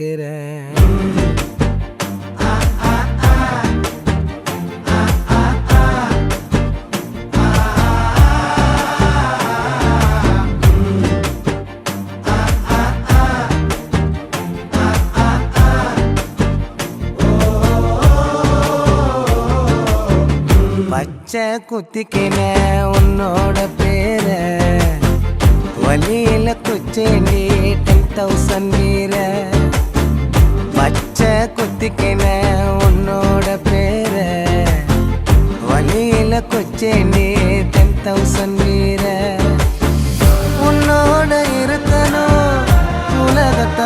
கேட்கிறேன். பச்சை குத்திக்கின உன்னோட பேர வலியில குச்சேண்டி 10,000 வீர. பச்சை குத்திக்கின உன்னோட பேர வலியில குச்சேண்டி 10,000 வீர.